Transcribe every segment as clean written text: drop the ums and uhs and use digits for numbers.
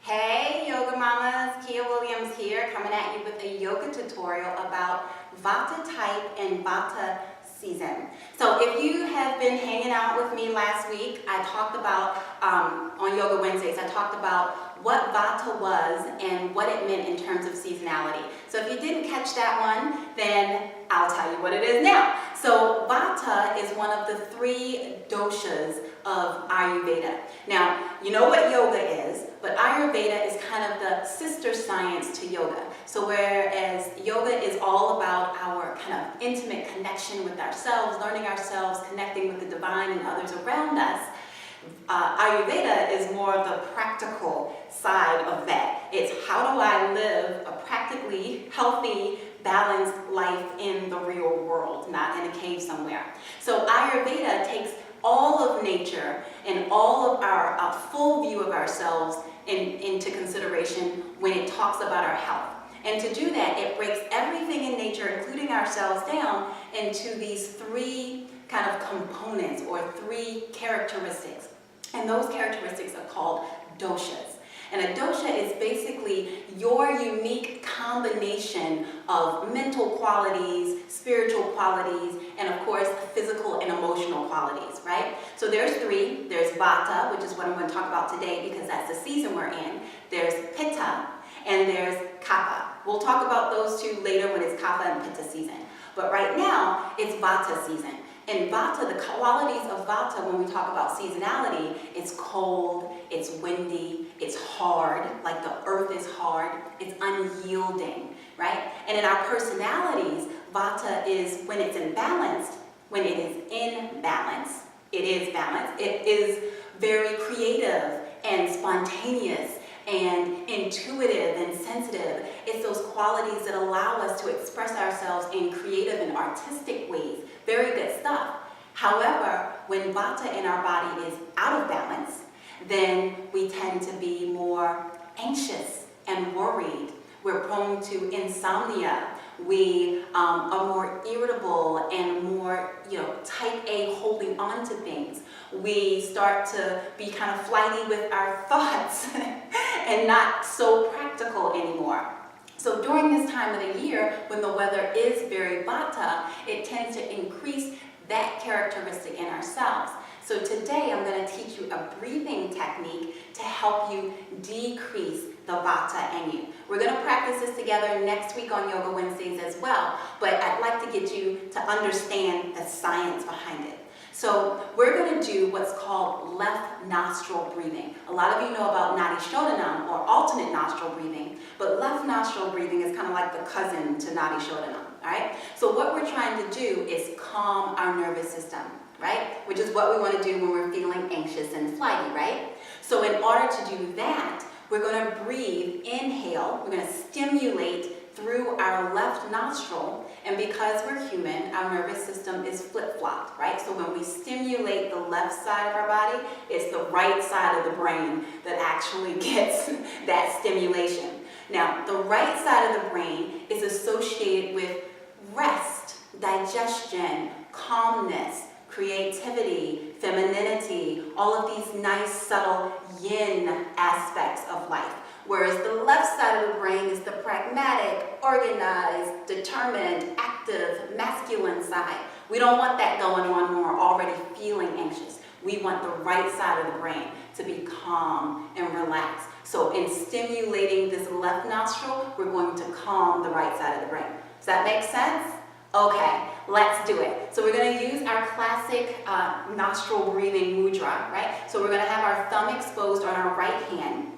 Hey Yoga Mamas, Keya here, coming at you with a yoga tutorial about Vata type and Vata season. So if you have been hanging out with me last week, I talked about, on Yoga Wednesdays, I talked about what Vata was and what it meant in terms of seasonality. So if you didn't catch that one, then I'll tell you what it is now. So Vata is one of the 3 doshas of Ayurveda. Now, you know what yoga is, but Ayurveda is kind of the sister science to yoga. So whereas yoga is all about our kind of intimate connection with ourselves, learning ourselves, connecting with the divine and others around us, Ayurveda is more of the practical side of that. It's how do I live a practically healthy, balanced life in the real world, not in a cave somewhere. So Ayurveda takes all of nature and all of our full view of ourselves into consideration when it talks about our health. And to do that, it breaks everything in nature, including ourselves, down into these 3 kind of components or 3 characteristics. And those characteristics are called doshas. And a dosha is basically your unique combination of mental qualities, spiritual qualities, and of course, physical and emotional qualities, right? So there's 3. There's Vata, which is what I'm going to talk about today because that's the season we're in. There's Pitta, and there's Kapha. We'll talk about those 2 later when it's Kapha and Pitta season. But right now, it's Vata season. And Vata, the qualities of Vata when we talk about seasonality, it's cold, it's windy, it's hard, like the earth is hard, it's unyielding, right? And in our personalities, Vata is when it's imbalanced, when it is in balance, it is balanced, it is very creative and spontaneous and intuitive and sensitive. It's those qualities that allow us to express ourselves in creative and artistic ways. Very good stuff. However, when Vata in our body is out of balance, then we tend to be more anxious and worried. We're prone to insomnia. We are more irritable and more, type A, holding on to things. We start to be kind of flighty with our thoughts and not so practical anymore. So during this time of the year, when the weather is very Vata, it tends to increase that characteristic in ourselves. So today I'm going to teach you a breathing technique to help you decrease the Vata in you. We're going to practice this together next week on Yoga Wednesdays as well, but I'd like to get you to understand the science behind it. So we're going to do what's called left nostril breathing. A lot of you know about Nadi Shodanam or alternate nostril breathing, but left nostril breathing is kind of like the cousin to Nadi Shodanam, all right? So what we're trying to do is calm our nervous system, right? Which is what we want to do when we're feeling anxious and flighty, right? So in order to do that, we're going to breathe, inhale, we're going to stimulate through our left nostril, and because we're human, our nervous system is flip-flopped, right? So when we stimulate the left side of our body, it's the right side of the brain that actually gets that stimulation. Now, the right side of the brain is associated with rest, digestion, calmness, creativity, femininity, all of these nice, subtle yin aspects of life. Whereas the left side of the brain is the pragmatic, organized, determined, active, masculine side. We don't want that going on when we're already feeling anxious. We want the right side of the brain to be calm and relaxed. So in stimulating this left nostril, we're going to calm the right side of the brain. Does that make sense? Okay, let's do it. So we're going to use our classic nostril breathing mudra, right? So we're going to have our thumb exposed on our right hand.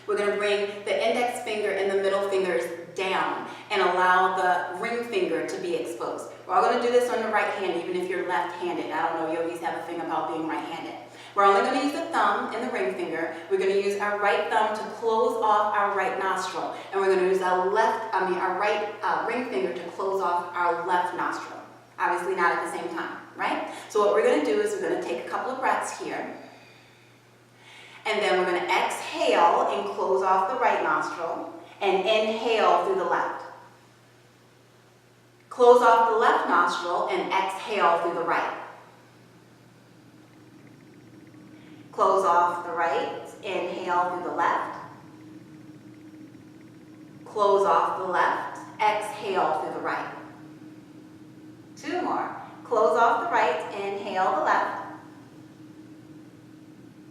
We're going to bring the index finger and the middle fingers down and allow the ring finger to be exposed. We're all going to do this on the right hand, even if you're left-handed. I don't know, yogis have a thing about being right-handed. We're only going to use the thumb and the ring finger. We're going to use our right thumb to close off our right nostril. And we're going to use our right ring finger to close off our left nostril. Obviously not at the same time, right? So what we're going to do is we're going to take a couple of breaths here. And then we're going to exhale and close off the right nostril and inhale through the left. Close off the left nostril and exhale through the right. Close off the right, inhale through the left. Close off the left. Exhale through the right. 2 more. Close off the right. Inhale the left.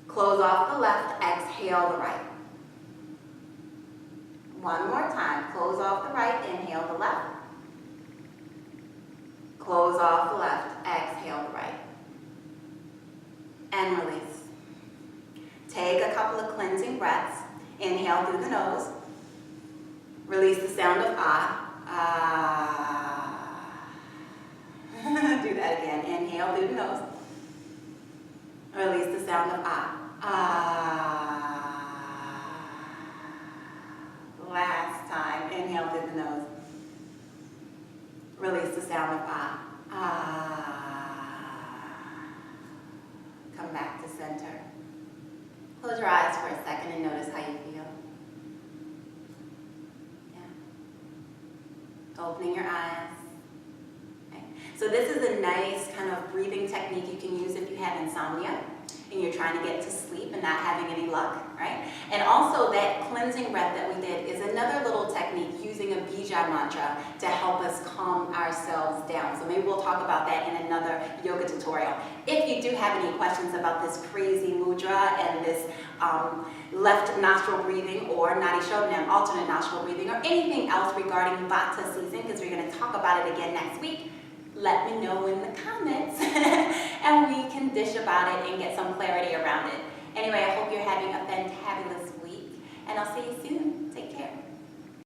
Close off the left. Exhale the right. 1 more time. Close off the right. Inhale the left. Close off the left. Exhale the right. And release. Take a couple of cleansing breaths. Inhale through the nose. Release the sound of ah. Ah. Do that again. Inhale through the nose. Release the sound of ah. Ah. Last time. Inhale through the nose. Release the sound of ah. Ah. Come back to center. Close your eyes for a second and notice how you feel. Yeah. Opening your eyes. Okay. So this is a nice kind of breathing technique you can use if you have insomnia and you're trying to get to sleep and not having any luck, right? And also that cleansing breath that we did is another little technique using a Bija Mantra to help us calm ourselves down. So maybe we'll talk about that in another yoga tutorial. If you do have any questions about this crazy mudra and this left nostril breathing or Nadi Shodhanam, alternate nostril breathing, or anything else regarding Vata season, because we're going to talk about it again next week, let me know in the comments and we can dish about it and get some clarity around it. Anyway, I hope you're having a fantabulous week and I'll see you soon. Take care.